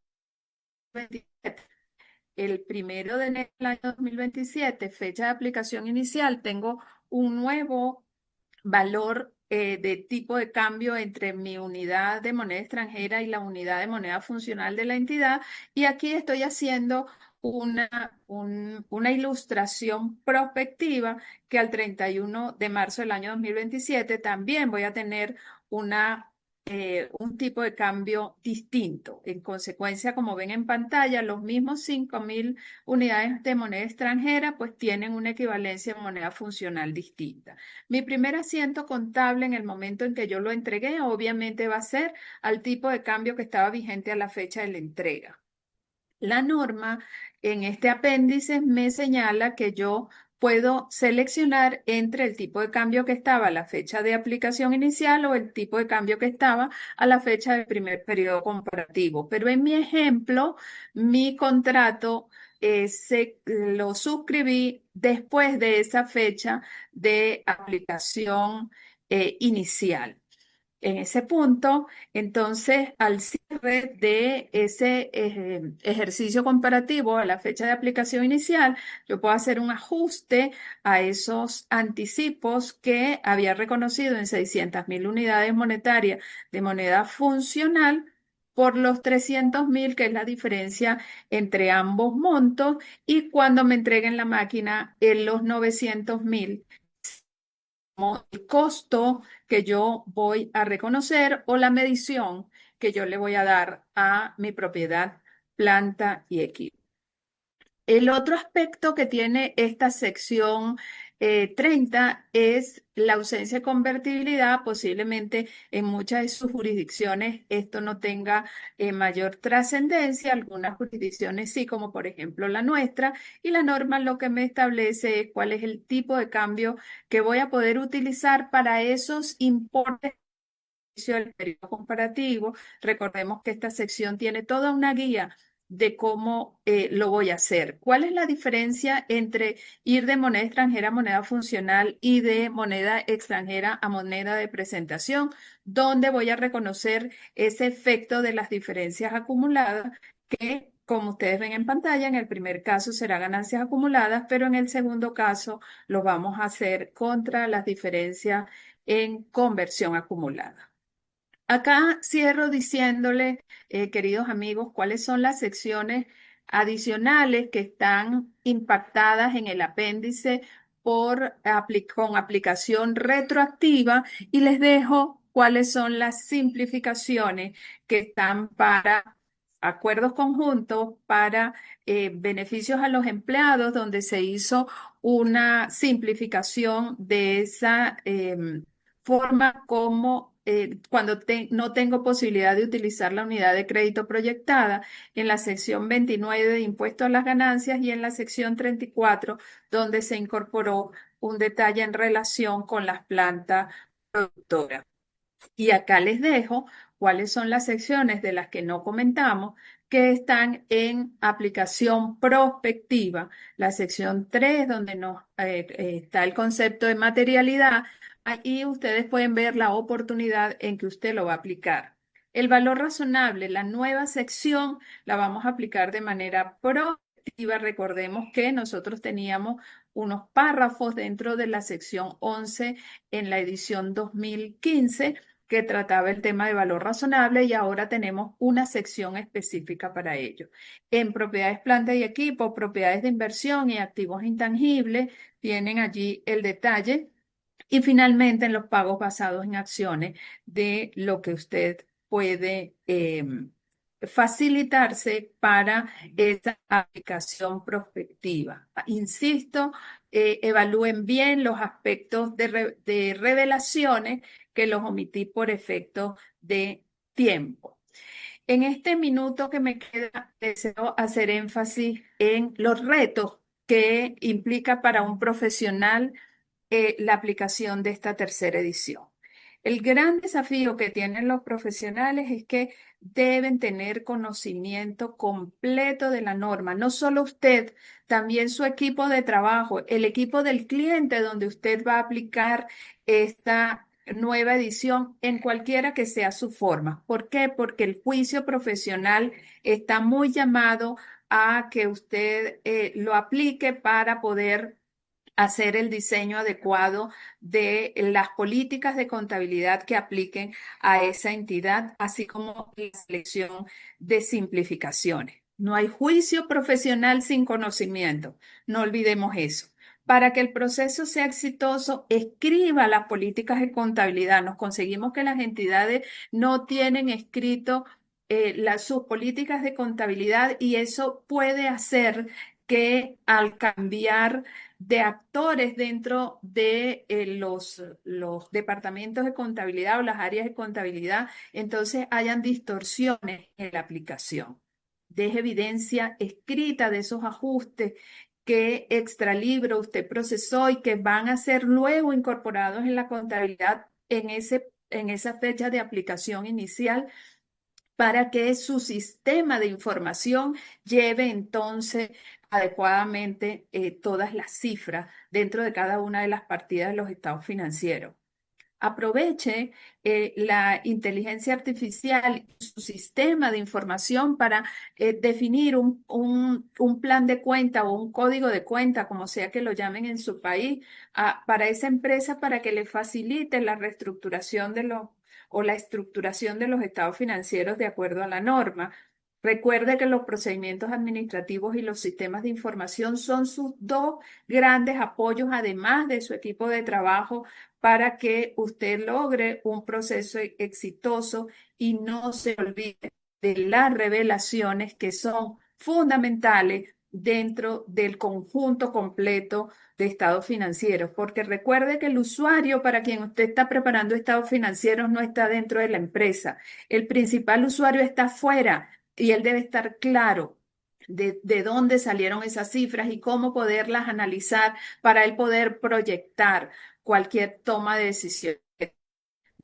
de 2027. El 1 de enero del año 2027, fecha de aplicación inicial, tengo un nuevo valor de tipo de cambio entre mi unidad de moneda extranjera y la unidad de moneda funcional de la entidad. Y aquí estoy haciendo una ilustración prospectiva que al 31 de marzo del año 2027 también voy a tener un tipo de cambio distinto. En consecuencia, como ven en pantalla, los mismos 5.000 unidades de moneda extranjera pues tienen una equivalencia en moneda funcional distinta. Mi primer asiento contable en el momento en que yo lo entregué, obviamente va a ser al tipo de cambio que estaba vigente a la fecha de la entrega. La norma en este apéndice me señala que yo puedo seleccionar entre el tipo de cambio que estaba a la fecha de aplicación inicial o el tipo de cambio que estaba a la fecha del primer periodo comparativo. Pero en mi ejemplo, mi contrato lo suscribí después de esa fecha de aplicación inicial. En ese punto, entonces, al cierre de ese ejercicio comparativo a la fecha de aplicación inicial, yo puedo hacer un ajuste a esos anticipos que había reconocido en 600.000 unidades monetarias de moneda funcional por los 300.000, que es la diferencia entre ambos montos, y cuando me entreguen la máquina en los 900.000 como el costo que yo voy a reconocer o la medición que yo le voy a dar a mi propiedad, planta y equipo. El otro aspecto que tiene esta sección 30 es la ausencia de convertibilidad. Posiblemente en muchas de sus jurisdicciones esto no tenga mayor trascendencia. Algunas jurisdicciones sí, como por ejemplo la nuestra. Y la norma lo que me establece es cuál es el tipo de cambio que voy a poder utilizar para esos importes del periodo comparativo. Recordemos que esta sección tiene toda una guía de cómo lo voy a hacer. ¿Cuál es la diferencia entre ir de moneda extranjera a moneda funcional y de moneda extranjera a moneda de presentación? ¿Dónde voy a reconocer ese efecto de las diferencias acumuladas que, como ustedes ven en pantalla, en el primer caso será ganancias acumuladas, pero en el segundo caso lo vamos a hacer contra las diferencias en conversión acumulada? Acá cierro diciéndole, queridos amigos, cuáles son las secciones adicionales que están impactadas en el apéndice con aplicación retroactiva, y les dejo cuáles son las simplificaciones que están para acuerdos conjuntos, para beneficios a los empleados, donde se hizo una simplificación de esa forma como cuando no tengo posibilidad de utilizar la unidad de crédito proyectada, en la sección 29 de impuesto a las ganancias y en la sección 34, donde se incorporó un detalle en relación con las plantas productoras. Y acá les dejo cuáles son las secciones de las que no comentamos que están en aplicación prospectiva. La sección 3, donde está el concepto de materialidad. Ahí ustedes pueden ver la oportunidad en que usted lo va a aplicar. El valor razonable, la nueva sección, la vamos a aplicar de manera prospectiva. Recordemos que nosotros teníamos unos párrafos dentro de la sección 11 en la edición 2015 que trataba el tema de valor razonable, y ahora tenemos una sección específica para ello. En propiedades, planta y equipo, propiedades de inversión y activos intangibles, tienen allí el detalle. Y finalmente en los pagos basados en acciones de lo que usted puede facilitarse para esa aplicación prospectiva. Insisto, evalúen bien los aspectos de revelaciones que los omití por efecto de tiempo. En este minuto que me queda, deseo hacer énfasis en los retos que implica para un profesional la aplicación de esta tercera edición. El gran desafío que tienen los profesionales es que deben tener conocimiento completo de la norma. No solo usted, también su equipo de trabajo, el equipo del cliente donde usted va a aplicar esta nueva edición en cualquiera que sea su forma. ¿Por qué? Porque el juicio profesional está muy llamado a que usted lo aplique para poder hacer el diseño adecuado de las políticas de contabilidad que apliquen a esa entidad, así como la selección de simplificaciones. No hay juicio profesional sin conocimiento, no olvidemos eso. Para que el proceso sea exitoso, escriba las políticas de contabilidad. Nos conseguimos que las entidades no tienen escrito sus políticas de contabilidad y eso puede hacer que al cambiar de actores dentro de los departamentos de contabilidad o las áreas de contabilidad, entonces hayan distorsiones en la aplicación. Deje evidencia escrita de esos ajustes que extralibro usted procesó y que van a ser luego incorporados en la contabilidad en esa fecha de aplicación inicial para que su sistema de información lleve entonces adecuadamente todas las cifras dentro de cada una de las partidas de los estados financieros. Aproveche la inteligencia artificial y su sistema de información para definir un plan de cuenta o un código de cuenta, como sea que lo llamen en su país, para esa empresa para que le facilite la reestructuración o la estructuración de los estados financieros de acuerdo a la norma. Recuerde que los procedimientos administrativos y los sistemas de información son sus dos grandes apoyos, además de su equipo de trabajo, para que usted logre un proceso exitoso y no se olvide de las revelaciones que son fundamentales dentro del conjunto completo de estados financieros, porque recuerde que el usuario para quien usted está preparando estados financieros no está dentro de la empresa. El principal usuario está afuera y él debe estar claro de dónde salieron esas cifras y cómo poderlas analizar para él poder proyectar cualquier toma de decisión.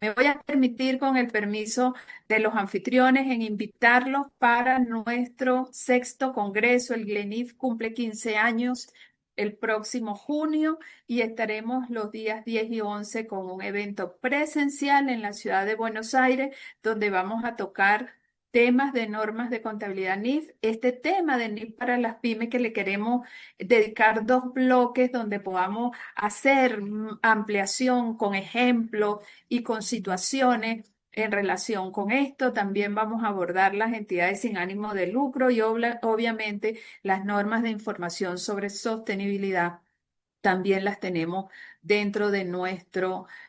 Me voy a permitir, con el permiso de los anfitriones, en invitarlos para nuestro sexto congreso. El GLENIF cumple 15 años el próximo junio y estaremos los días 10 y 11 con un evento presencial en la ciudad de Buenos Aires, donde vamos a tocar temas de normas de contabilidad NIF. Este tema de NIF para las pymes que le queremos dedicar 2 bloques donde podamos hacer ampliación con ejemplos y con situaciones en relación con esto. También vamos a abordar las entidades sin ánimo de lucro y obviamente las normas de información sobre sostenibilidad. También las tenemos dentro de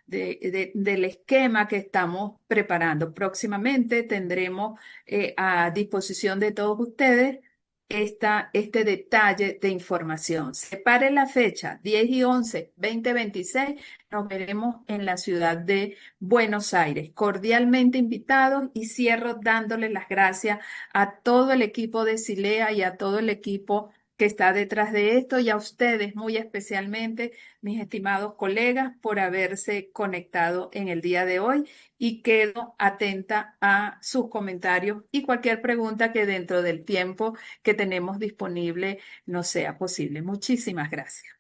del esquema que estamos preparando. Próximamente tendremos a disposición de todos ustedes este detalle de información. Separe la fecha, 10 y 11, 2026, nos veremos en la ciudad de Buenos Aires. Cordialmente invitados y cierro dándole las gracias a todo el equipo de Silea y a todo el equipo que está detrás de esto y a ustedes muy especialmente, mis estimados colegas, por haberse conectado en el día de hoy y quedo atenta a sus comentarios y cualquier pregunta que dentro del tiempo que tenemos disponible no sea posible. Muchísimas gracias.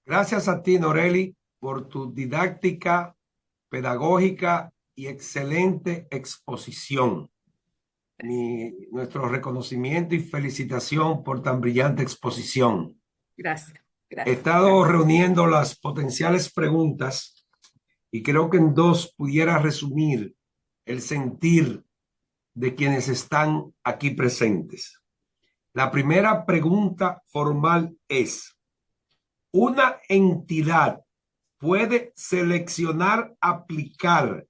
Gracias a ti, Noreli, por tu didáctica, pedagógica y excelente exposición. Nuestro reconocimiento y felicitación por tan brillante exposición. Gracias. He estado reuniendo las potenciales preguntas y creo que en 2 pudiera resumir el sentir de quienes están aquí presentes. La primera pregunta formal es: ¿una entidad puede seleccionar aplicar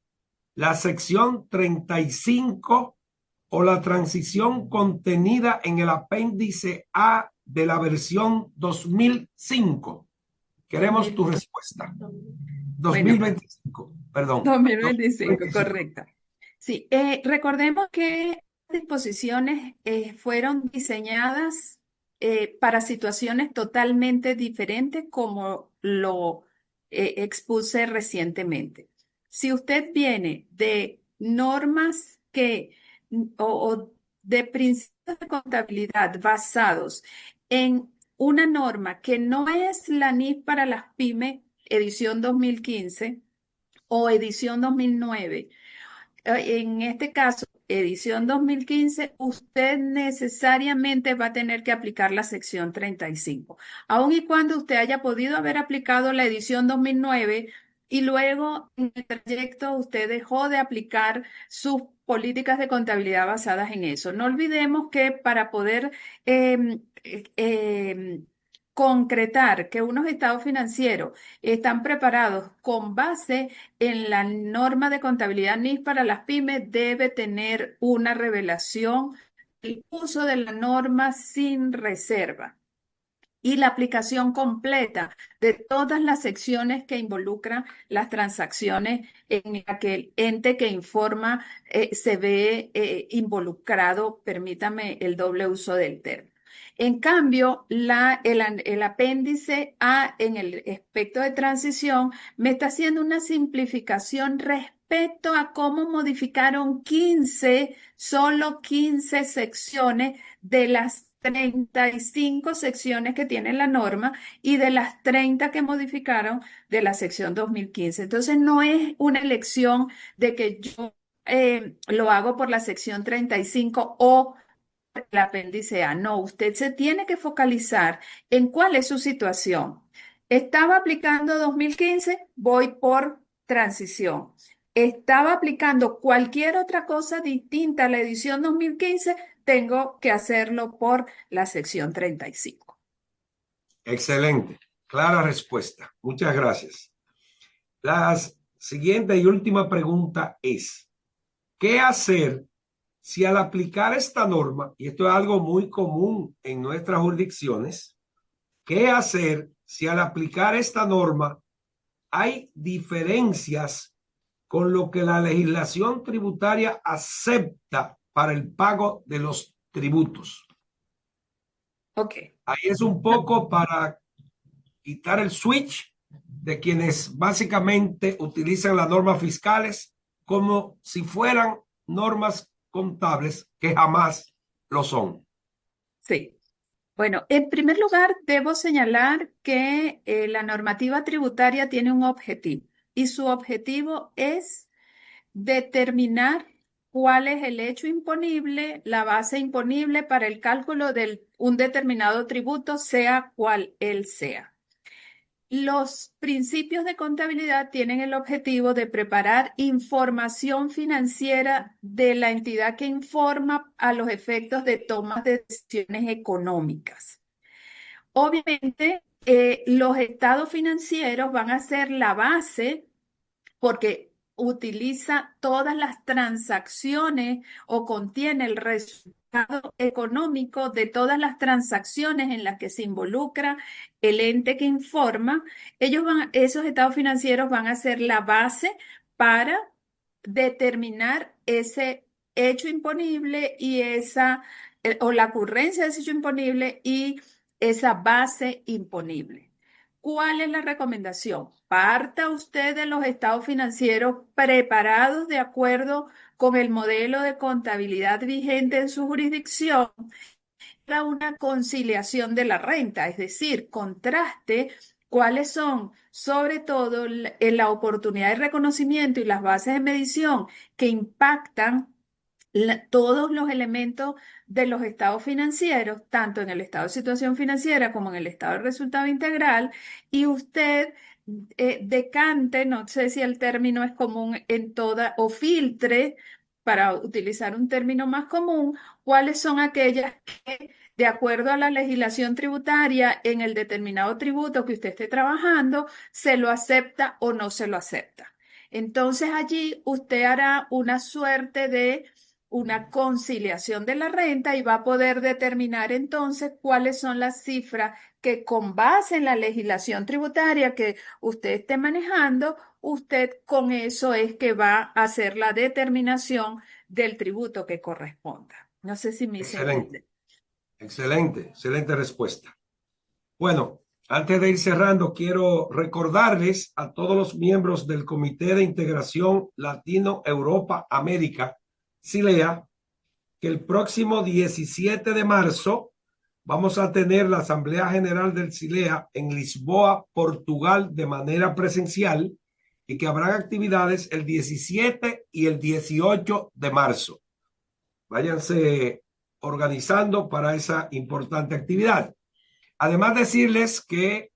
la sección 35 o la transición contenida en el apéndice A de la versión 2005? Queremos tu 2000. respuesta. Bueno, 2025, perdón. 2025, 2025. correcto. Sí, recordemos que las disposiciones fueron diseñadas para situaciones totalmente diferentes como lo expuse recientemente. Si usted viene de normas o de principios de contabilidad basados en una norma que no es la NIF para las pymes, edición 2015 o edición 2009. En este caso, edición 2015, usted necesariamente va a tener que aplicar la sección 35, aun y cuando usted haya podido haber aplicado la edición 2009 y luego en el trayecto usted dejó de aplicar sus políticas de contabilidad basadas en eso. No olvidemos que para poder em, concretar que unos estados financieros están preparados con base en la norma de contabilidad NIS para las pymes, debe tener una revelación del uso de la norma sin reserva y la aplicación completa de todas las secciones que involucran las transacciones en la que el ente que informa se ve involucrado, permítame el doble uso del término. En cambio, el apéndice A en el aspecto de transición me está haciendo una simplificación respecto a cómo modificaron solo 15 secciones de las 35 secciones que tiene la norma y de las 30 que modificaron de la sección 2015. Entonces, no es una elección de que yo lo hago por la sección 35 o el apéndice A. No, usted se tiene que focalizar en cuál es su situación. Estaba aplicando 2015, voy por transición. Estaba aplicando cualquier otra cosa distinta a la edición 2015, tengo que hacerlo por la sección 35. Excelente. Clara respuesta. Muchas gracias. La siguiente y última pregunta es, ¿qué hacer si al aplicar esta norma, y esto es algo muy común en nuestras jurisdicciones, qué hacer si al aplicar esta norma hay diferencias con lo que la legislación tributaria acepta para el pago de los tributos? Ok. Ahí es un poco para quitar el switch de quienes básicamente utilizan las normas fiscales como si fueran normas contables que jamás lo son. Sí. Bueno, en primer lugar, debo señalar que la normativa tributaria tiene un objetivo y su objetivo es determinar cuál es el hecho imponible, la base imponible para el cálculo de un determinado tributo, sea cual él sea. Los principios de contabilidad tienen el objetivo de preparar información financiera de la entidad que informa a los efectos de toma de decisiones económicas. Obviamente, los estados financieros van a ser la base porque utiliza todas las transacciones o contiene el resultado económico de todas las transacciones en las que se involucra el ente que informa. Esos estados financieros van a ser la base para determinar ese hecho imponible y o la ocurrencia de ese hecho imponible y esa base imponible. ¿Cuál es la recomendación? Parta usted de los estados financieros preparados de acuerdo con el modelo de contabilidad vigente en su jurisdicción para una conciliación de la renta, es decir, contraste cuáles son, sobre todo, la oportunidad de reconocimiento y las bases de medición que impactan todos los elementos de los estados financieros, tanto en el estado de situación financiera como en el estado de resultado integral, y usted decante, no sé si el término es común en toda, o filtre, para utilizar un término más común, cuáles son aquellas que, de acuerdo a la legislación tributaria, en el determinado tributo que usted esté trabajando, se lo acepta o no se lo acepta. Entonces allí usted hará una suerte de una conciliación de la renta y va a poder determinar entonces cuáles son las cifras que con base en la legislación tributaria que usted esté manejando, usted con eso es que va a hacer la determinación del tributo que corresponda. No sé si me hice Excelente, entender. excelente, excelente respuesta. Bueno, antes de ir cerrando, quiero recordarles a todos los miembros del Comité de Integración Latino-Europa-América, CILEA, que el próximo 17 de marzo vamos a tener la Asamblea General del CILEA en Lisboa, Portugal, de manera presencial, y que habrán actividades el 17 y el 18 de marzo. Váyanse organizando para esa importante actividad. Además, decirles que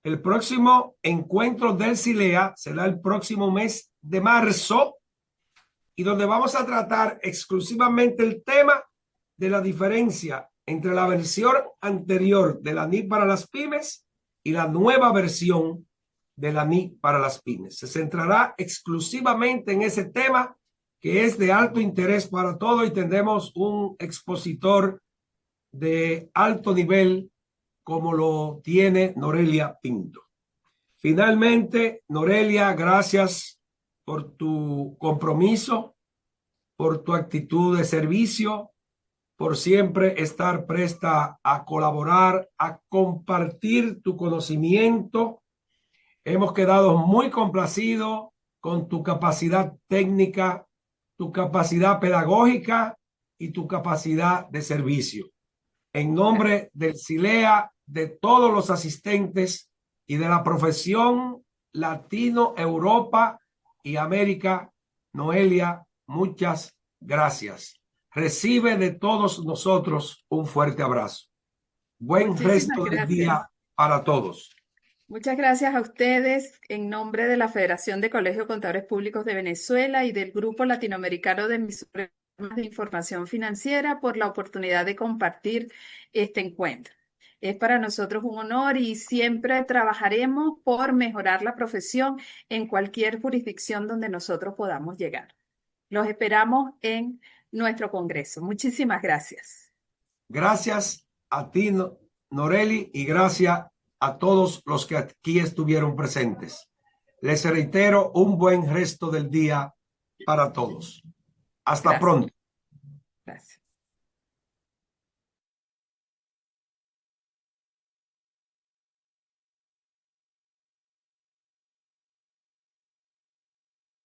el próximo encuentro del CILEA será el próximo mes de marzo y donde vamos a tratar exclusivamente el tema de la diferencia entre la versión anterior de la NIC para las pymes y la nueva versión de la NIC para las pymes. Se centrará exclusivamente en ese tema que es de alto interés para todos y tendremos un expositor de alto nivel como lo tiene Norelia Pinto. Finalmente, Norelia, gracias por tu compromiso, por tu actitud de servicio, por siempre estar presta a colaborar, a compartir tu conocimiento. Hemos quedado muy complacidos con tu capacidad técnica, tu capacidad pedagógica y tu capacidad de servicio. En nombre del CILEA, de todos los asistentes y de la profesión Latino, Europa y América, Noelia, muchas gracias. Recibe de todos nosotros un fuerte abrazo. Buen Muchísimas resto del gracias. día para todos. Muchas gracias a ustedes en nombre de la Federación de Colegios de Contadores Públicos de Venezuela y del Grupo Latinoamericano de Emisores de Información Financiera por la oportunidad de compartir este encuentro. Es para nosotros un honor y siempre trabajaremos por mejorar la profesión en cualquier jurisdicción donde nosotros podamos llegar. Los esperamos en nuestro congreso. Muchísimas gracias. Gracias a ti, Noreli, y gracias a todos los que aquí estuvieron presentes. Les reitero un buen resto del día para todos. Hasta Gracias. pronto. Gracias.